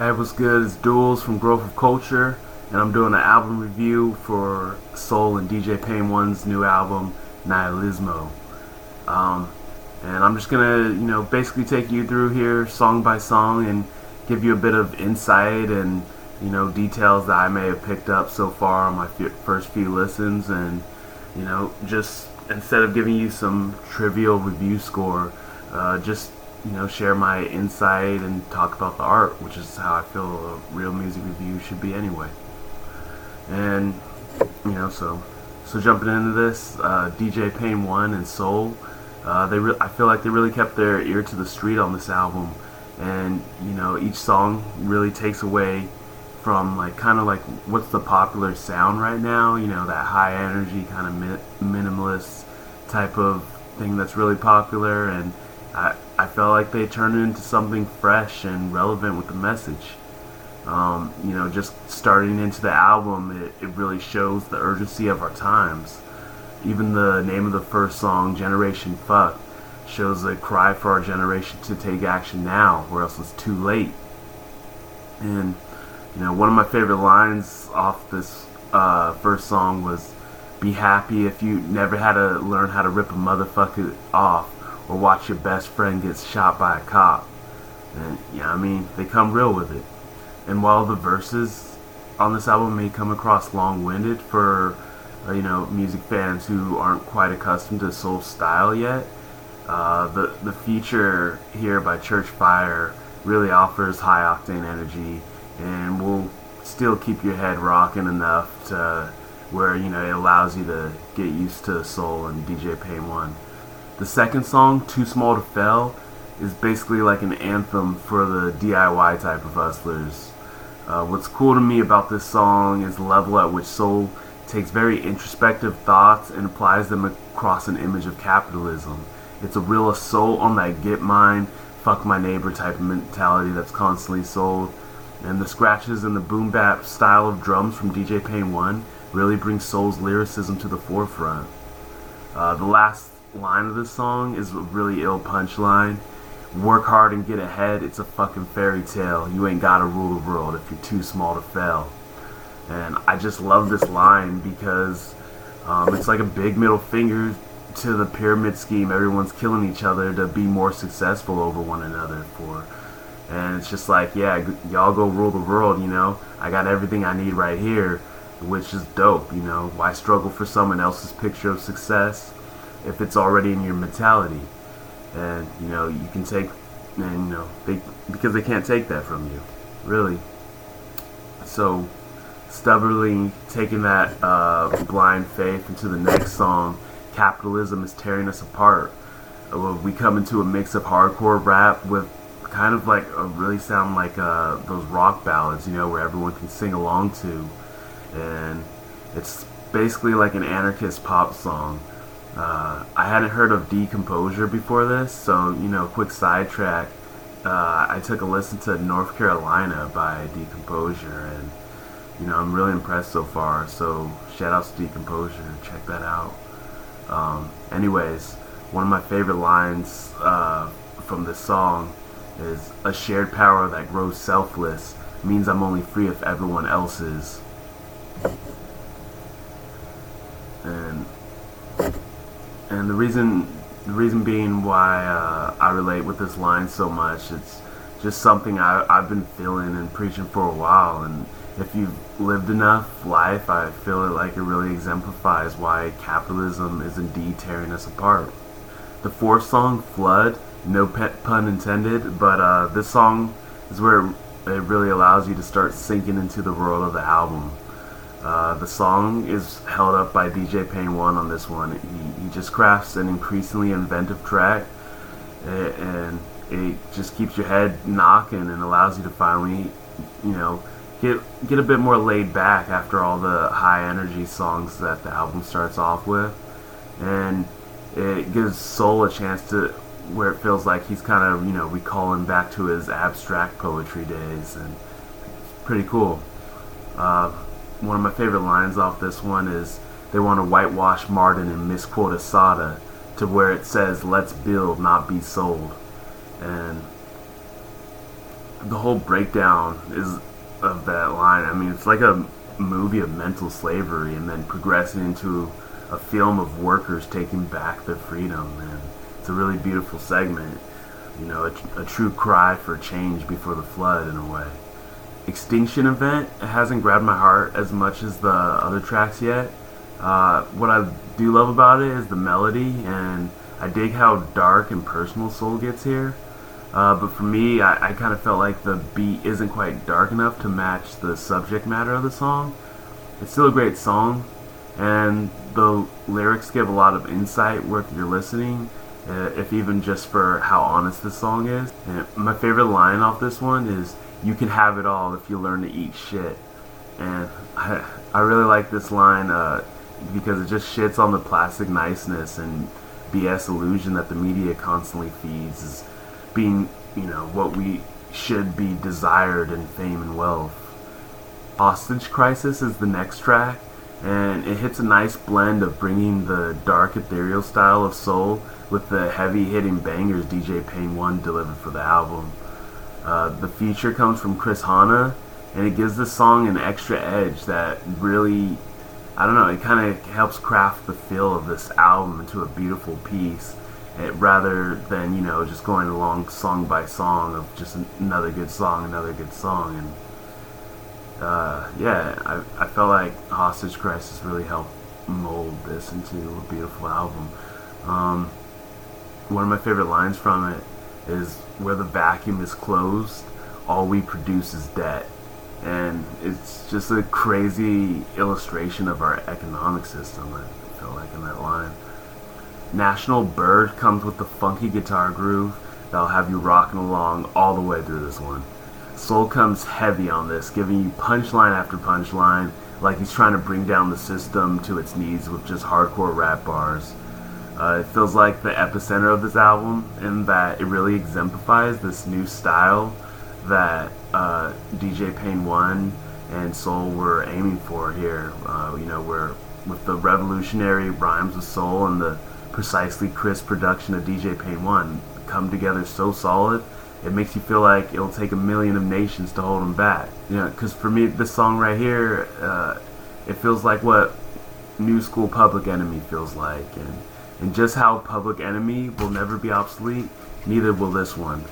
Hey, what's good? It's Duels from Growth of Culture, and I'm doing an album review for Soul and DJ Pain One's new album, Nihilismo. Um, and I'm just gonna, basically take you through here song by song and give you a bit of insight and, details that I may have picked up so far on my first few listens, and, just instead of giving you some trivial review score, just share my insight and talk about the art, which is how I feel a real music review should be anyway. And so jumping into this, DJ Pain One and Soul, I feel like they really kept their ear to the street on this album, and each song really takes away from kind of like what's the popular sound right now. That high energy kind of minimalist type of thing that's really popular, and I felt like they turned it into something fresh and relevant with the message. Just starting into the album, it really shows the urgency of our times. Even the name of the first song, Generation Fuck, shows a cry for our generation to take action now, or else it's too late. And one of my favorite lines off this first song was, "Be happy if you never had to learn how to rip a motherfucker off, or watch your best friend get shot by a cop." And they come real with it. And while the verses on this album may come across long-winded for music fans who aren't quite accustomed to soul style yet, the feature here by Church Fire really offers high-octane energy and will still keep your head rocking enough to where it allows you to get used to soul and DJ Pain One. The second song, Too Small to Fail, is basically like an anthem for the DIY type of hustlers. What's cool to me about this song is the level at which Soul takes very introspective thoughts and applies them across an image of capitalism. It's a real assault on that get mine, fuck my neighbor type of mentality that's constantly sold. And the scratches and the boom bap style of drums from DJ Pain One really brings Soul's lyricism to the forefront. The last line of this song is a really ill punchline. "Work hard and get ahead, it's a fucking fairy tale. You ain't gotta rule the world if you're too small to fail." And I just love this line because it's like a big middle finger to the pyramid scheme everyone's killing each other to be more successful over one another for. And it's just like, yeah, y'all go rule the world, I got everything I need right here, which is dope. Why struggle for someone else's picture of success if it's already in your mentality? And you can take, and because they can't take that from you, really. So stubbornly taking that blind faith into the next song, Capitalism is Tearing Us Apart. We come into a mix of hardcore rap with kind of like really sound like those rock ballads, where everyone can sing along to, and it's basically like an anarchist pop song. I hadn't heard of Decomposure before this, so quick sidetrack. I took a listen to North Carolina by Decomposure, and I'm really impressed so far. So shout outs to Decomposure, check that out. Anyways, one of my favorite lines from this song is, "A shared power that grows selfless means I'm only free if everyone else is." And the reason being why I relate with this line so much, it's just something I've been feeling and preaching for a while. And if you've lived enough life, I feel like it really exemplifies why capitalism is indeed tearing us apart. The fourth song, Flood, no pun intended, but this song is where it really allows you to start sinking into the world of the album. The song is held up by DJ Pain One on this one. He just crafts an increasingly inventive track, and it just keeps your head knocking and allows you to finally, get a bit more laid back after all the high energy songs that the album starts off with. And it gives Soul a chance to, where it feels like he's kind of, recalling back to his abstract poetry days, and it's pretty cool. One of my favorite lines off this one is, "They want to whitewash Martin and misquote Asada to where it says, 'Let's build, not be sold.'" And the whole breakdown is of that line. I mean, it's like a movie of mental slavery and then progressing into a film of workers taking back their freedom. And it's a really beautiful segment. You know, a true cry for change before the flood in a way. Extinction Event, it hasn't grabbed my heart as much as the other tracks yet. What I do love about it is the melody, and I dig how dark and personal Soul gets here. But for me, I kind of felt like the beat isn't quite dark enough to match the subject matter of the song. It's still a great song, and the lyrics give a lot of insight worth your listening, if even just for how honest this song is. And my favorite line off this one is, "You can have it all if you learn to eat shit." And I really like this line because it just shits on the plastic niceness and BS illusion that the media constantly feeds as being, you know, what we should be desired in fame and wealth. Hostage Crisis is the next track, and it hits a nice blend of bringing the dark ethereal style of soul with the heavy hitting bangers DJ Pain 1 delivered for the album. The feature comes from Chris Hanna, and it gives the song an extra edge that really, I don't know, it kind of helps craft the feel of this album into a beautiful piece, rather than, you know, just going along song by song of just another good song. And yeah, I felt like Hostage Crisis really helped mold this into a beautiful album. One of my favorite lines from it is, "Where the vacuum is closed, all we produce is debt." And it's just a crazy illustration of our economic system, I feel like, in that line. National Bird comes with the funky guitar groove that'll have you rocking along all the way through this one. Soul comes heavy on this, giving you punchline after punchline, like he's trying to bring down the system to its knees with just hardcore rap bars. It feels like the epicenter of this album, in that it really exemplifies this new style that DJ Pain 1 and Soul were aiming for here. You know, where with the revolutionary rhymes of Soul and the precisely crisp production of DJ Pain 1 come together so solid, it makes you feel like it'll take a million of nations to hold them back. You know, because for me, this song right here, it feels like what New School Public Enemy feels like, and just how Public Enemy will never be obsolete, neither will this one.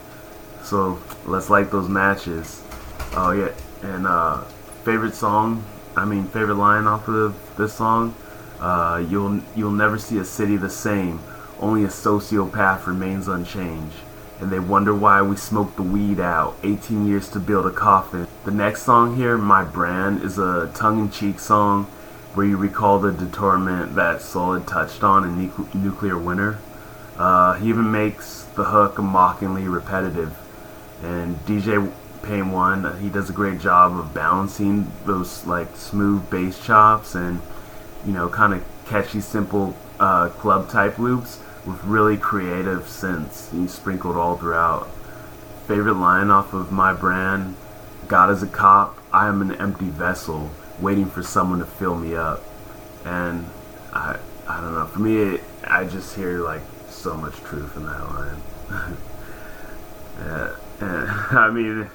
So let's like those matches. Oh yeah, and favorite line off of this song. You'll never see a city the same. Only a sociopath remains unchanged. And they wonder why we smoked the weed out. 18 years to build a coffin. The next song here, My Brand, is a tongue-in-cheek song where you recall the detorment that Soul had touched on in Nuclear Winter. He even makes the hook mockingly repetitive. And DJ Pain 1, he does a great job of balancing those like smooth bass chops and, you know, kind of catchy, simple club type loops with really creative synths sprinkled all throughout. Favorite line off of My Brand: "God is a cop, I am an empty vessel, waiting for someone to fill me up." And I don't know, for me, I just hear like so much truth in that line. And I mean,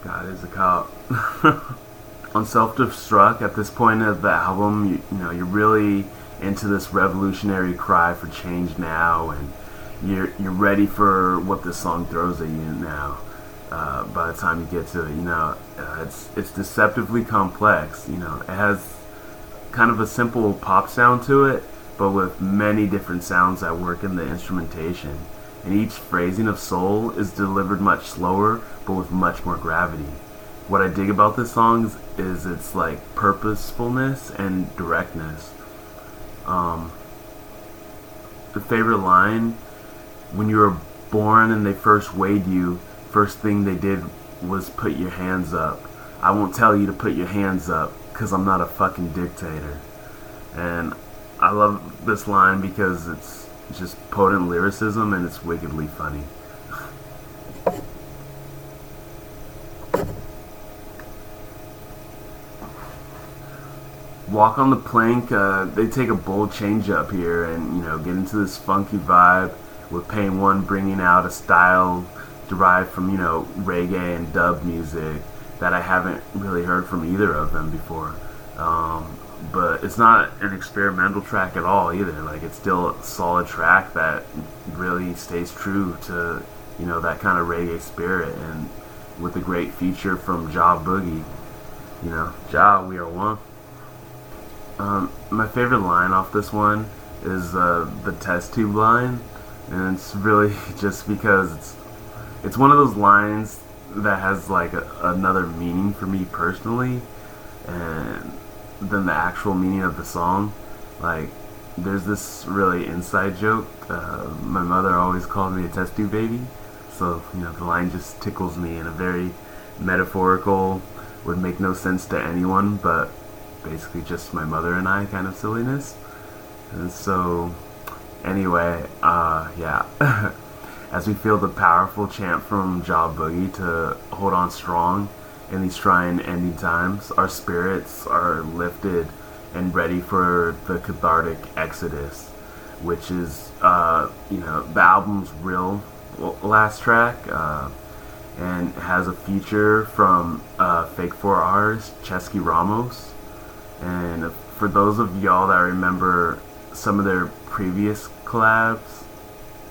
God is a cop. On Self-Destruct, at this point of the album, you know, you're really into this revolutionary cry for change now, and you're ready for what this song throws at you now. By the time you get to it, you know, it's deceptively complex. You know, it has kind of a simple pop sound to it, but with many different sounds that work in the instrumentation. And each phrasing of Soul is delivered much slower, but with much more gravity. What I dig about this song is its like purposefulness and directness. The favorite line: "When you were born and they first weighed you, first thing they did was put your hands up. I won't tell you to put your hands up, 'cause I'm not a fucking dictator." And I love this line because it's just potent lyricism and it's wickedly funny. Walk on the Plank, they take a bold change up here and, you know, get into this funky vibe with Pain 1 bringing out a style derived from, reggae and dub music that I haven't really heard from either of them before. But it's not an experimental track at all either. Like, it's still a solid track that really stays true to, that kind of reggae spirit, and with a great feature from Ja Boogie. Ja, we are one. My favorite line off this one is the test tube line, and it's really just because it's one of those lines that has like another meaning for me personally, and than the actual meaning of the song. Like, there's this really inside joke. My mother always called me a test tube baby, so the line just tickles me in a very metaphorical, would make no sense to anyone, but basically just my mother and I kind of silliness. And so, anyway, yeah. As we feel the powerful chant from Ja Boogie to hold on strong in these trying ending times, our spirits are lifted and ready for the cathartic exodus, which is, the album's real last track, and has a feature from Fake 4 artist Chesky Ramos. And for those of y'all that remember some of their previous collabs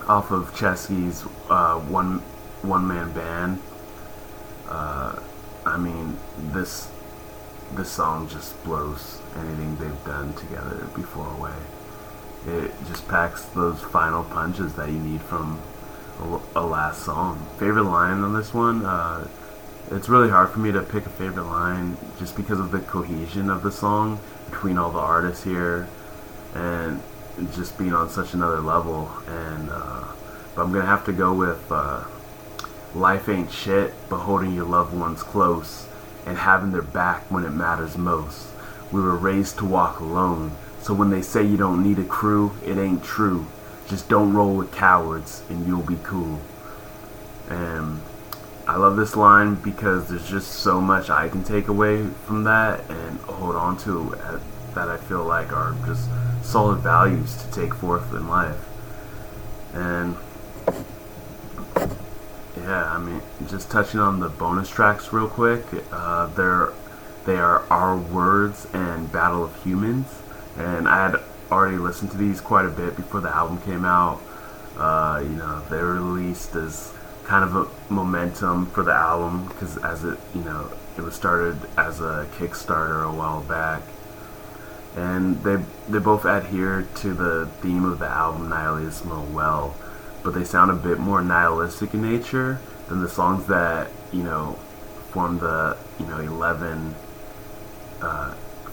off of Chesky's one man band, I mean, this song just blows anything they've done together before away. It just packs those final punches that you need from a last song. Favorite line on this one? It's really hard for me to pick a favorite line just because of the cohesion of the song between all the artists here, and just being on such another level. And but I'm gonna have to go with life ain't shit, but holding your loved ones close and having their back when it matters most. We were raised to walk alone, so when they say you don't need a crew, it ain't true. Just don't roll with cowards and you'll be cool. And I love this line because there's just so much I can take away from that and hold on to, that I feel like are just solid values to take forth in life. And yeah, I mean, just touching on the bonus tracks real quick, they are Our Words and Battle of Humans, and I had already listened to these quite a bit before the album came out. They were released as kind of a momentum for the album, because as it was started as a Kickstarter a while back, and they both adhere to the theme of the album Nihilismo well, but they sound a bit more nihilistic in nature than the songs that form the 11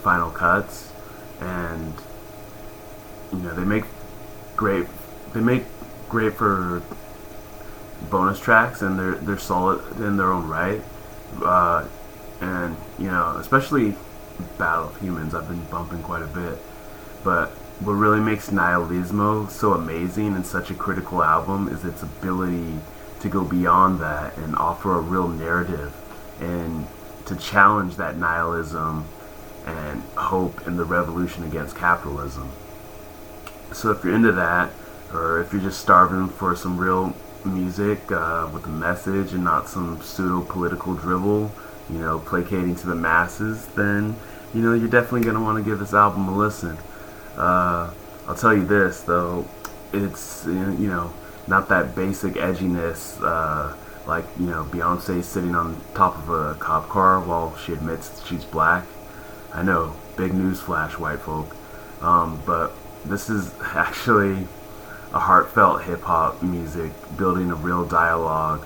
final cuts. And they make great for bonus tracks, and they're solid in their own right. And especially Battle of Humans, I've been bumping quite a bit. But what really makes Nihilismo so amazing and such a critical album is its ability to go beyond that and offer a real narrative, and to challenge that nihilism and hope in the revolution against capitalism. So if you're into that, or if you're just starving for some real music with a message and not some pseudo-political drivel, placating to the masses, then you're definitely going to want to give this album a listen. I'll tell you this though, it's not that basic edginess like Beyonce sitting on top of a cop car while she admits she's black. I know, big news flash, white folk. But this is actually a heartfelt hip-hop music, building a real dialogue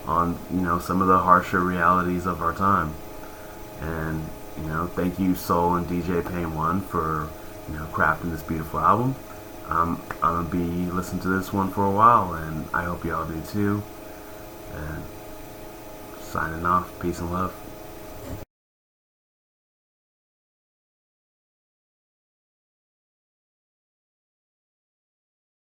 on some of the harsher realities of our time. And thank you Soul and DJ Pain One for crafting this beautiful album. I'm gonna be listening to this one for a while, and I hope y'all do too. And signing off, peace and love.